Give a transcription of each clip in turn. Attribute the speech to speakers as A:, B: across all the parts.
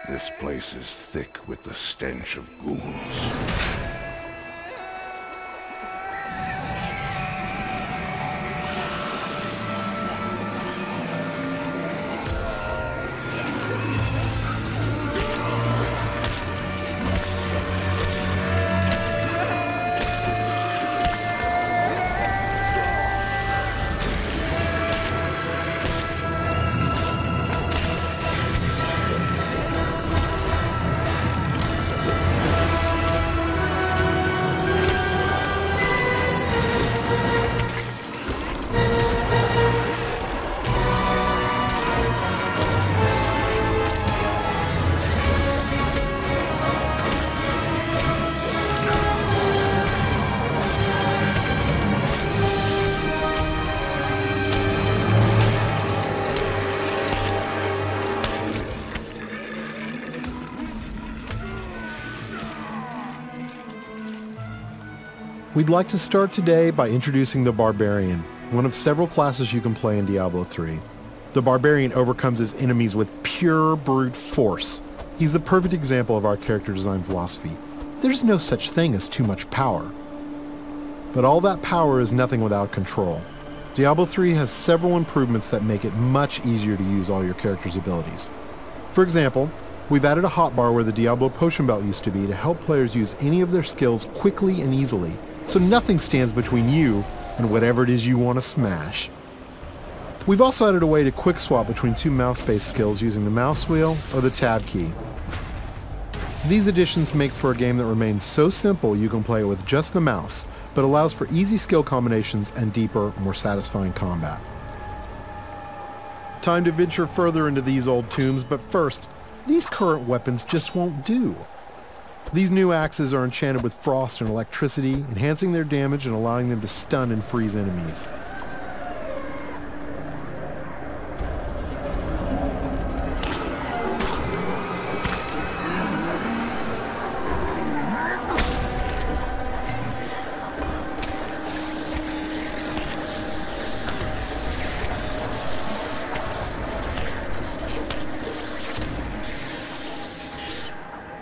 A: This place is thick with the stench of ghouls.
B: We'd like to start today by introducing the Barbarian, one of several classes you can play in Diablo 3. The Barbarian overcomes his enemies with pure brute force. He's the perfect example of our character design philosophy. There's no such thing as too much power. But all that power is nothing without control. Diablo 3 has several improvements that make it much easier to use all your character's abilities. For example, we've added a hotbar where the Diablo potion belt used to be to help players use any of their skills quickly and easily, so nothing stands between you and whatever it is you want to smash. We've also added a way to quick swap between two mouse-based skills using the mouse wheel or the tab key. These additions make for a game that remains so simple you can play it with just the mouse, but allows for easy skill combinations and deeper, more satisfying combat. Time to venture further into these old tombs, but first, these current weapons just won't do. These new axes are enchanted with frost and electricity, enhancing their damage and allowing them to stun and freeze enemies.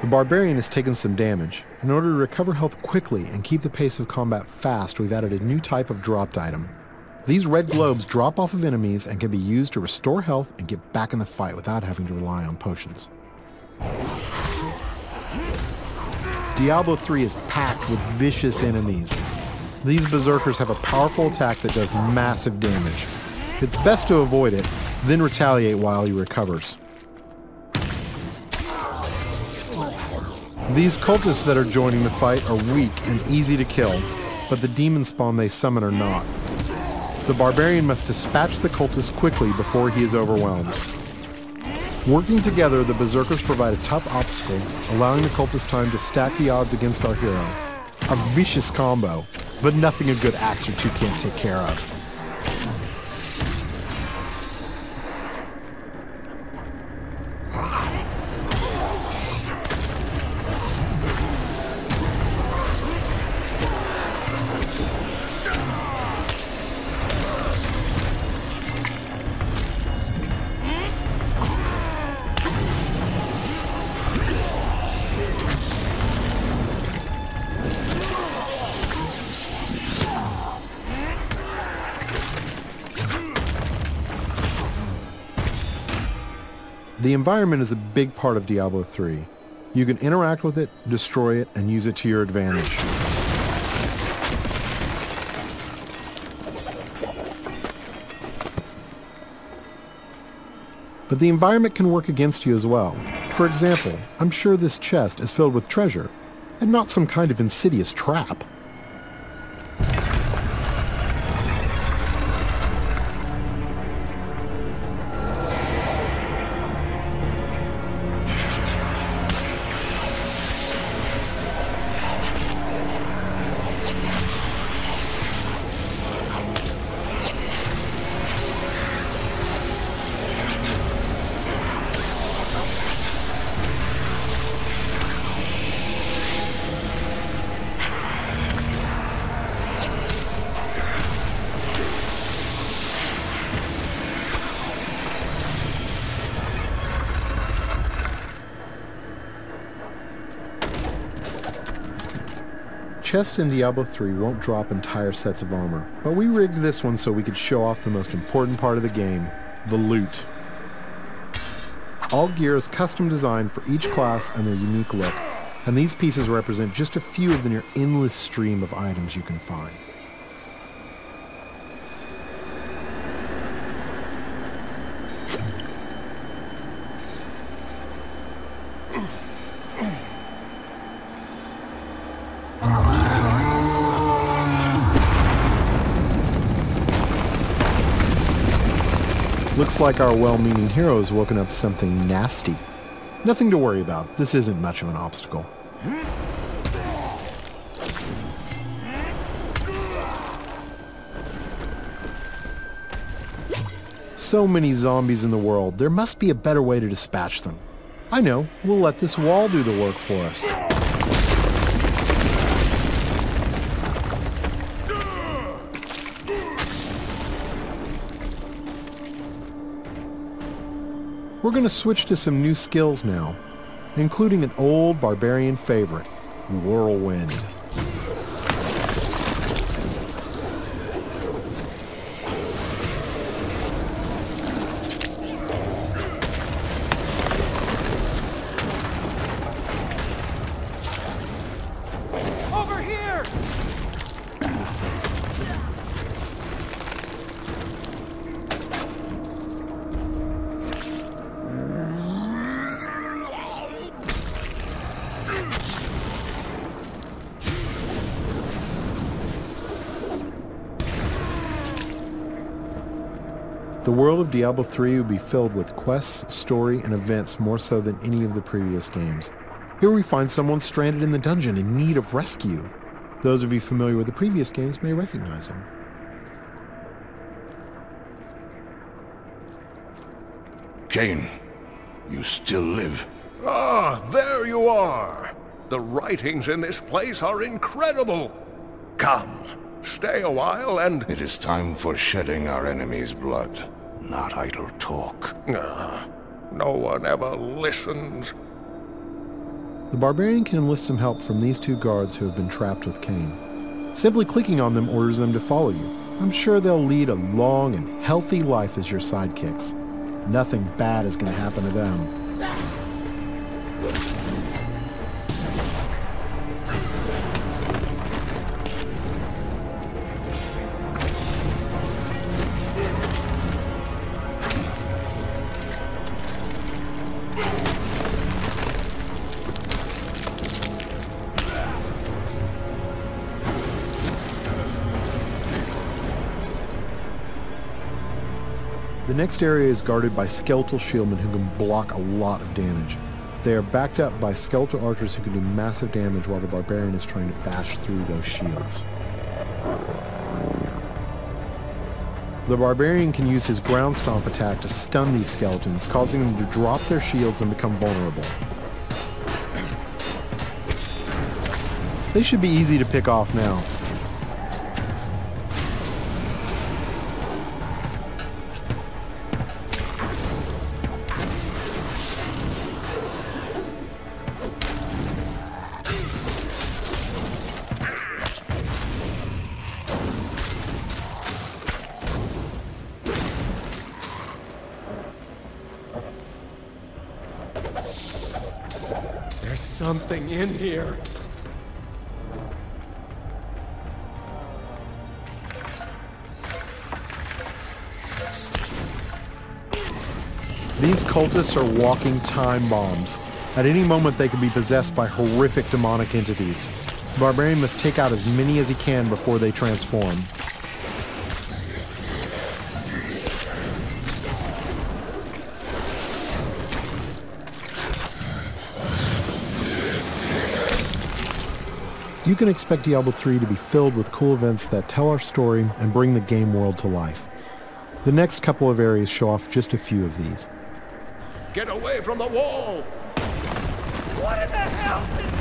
B: The Barbarian has taken some damage. In order to recover health quickly and keep the pace of combat fast, we've added a new type of dropped item. These red globes drop off of enemies and can be used to restore health and get back in the fight without having to rely on potions. Diablo 3 is packed with vicious enemies. These berserkers have a powerful attack that does massive damage. It's best to avoid it, then retaliate while he recovers. These cultists that are joining the fight are weak and easy to kill, but the demon spawn they summon are not. The Barbarian must dispatch the cultists quickly before he is overwhelmed. Working together, the berserkers provide a tough obstacle, allowing the cultists time to stack the odds against our hero. A vicious combo, but nothing a good axe or two can't take care of. The environment is a big part of Diablo 3. You can interact with it, destroy it, and use it to your advantage. But the environment can work against you as well. For example, I'm sure this chest is filled with treasure, and not some kind of insidious trap. Chests in Diablo 3 won't drop entire sets of armor, but we rigged this one so we could show off the most important part of the game, the loot. All gear is custom designed for each class and their unique look, and these pieces represent just a few of the near endless stream of items you can find. Looks like our well-meaning hero has woken up to something nasty. Nothing to worry about. This isn't much of an obstacle. So many zombies in the world, there must be a better way to dispatch them. I know, we'll let this wall do the work for us. We're going to switch to some new skills now, including an old barbarian favorite, Whirlwind.
C: Over here!
B: The world of Diablo 3 would be filled with quests, story, and events more so than any of the previous games. Here we find someone stranded in the dungeon in need of rescue. Those of you familiar with the previous games may recognize him.
A: Cain, you still live.
D: Ah, there you are! The writings in this place are incredible! Come, stay a while and...
A: It is time for shedding our enemy's blood, not idle talk.
D: No one ever listens.
B: The barbarian can enlist some help from these two guards who have been trapped with Cain. Simply clicking on them orders them to follow you. I'm sure they'll lead a long and healthy life as your sidekicks. Nothing bad is going to happen to them. The next area is guarded by skeletal shieldmen who can block a lot of damage. They are backed up by skeletal archers who can do massive damage while the barbarian is trying to bash through those shields. The barbarian can use his ground stomp attack to stun these skeletons, causing them to drop their shields and become vulnerable. They should be easy to pick off now.
C: There's something in here.
B: These cultists are walking time bombs. At any moment they could be possessed by horrific demonic entities. The barbarian must take out as many as he can before they transform. You can expect Diablo 3 to be filled with cool events that tell our story and bring the game world to life. The next couple of areas show off just a few of these.
D: Get away from the wall!
C: What in the hell is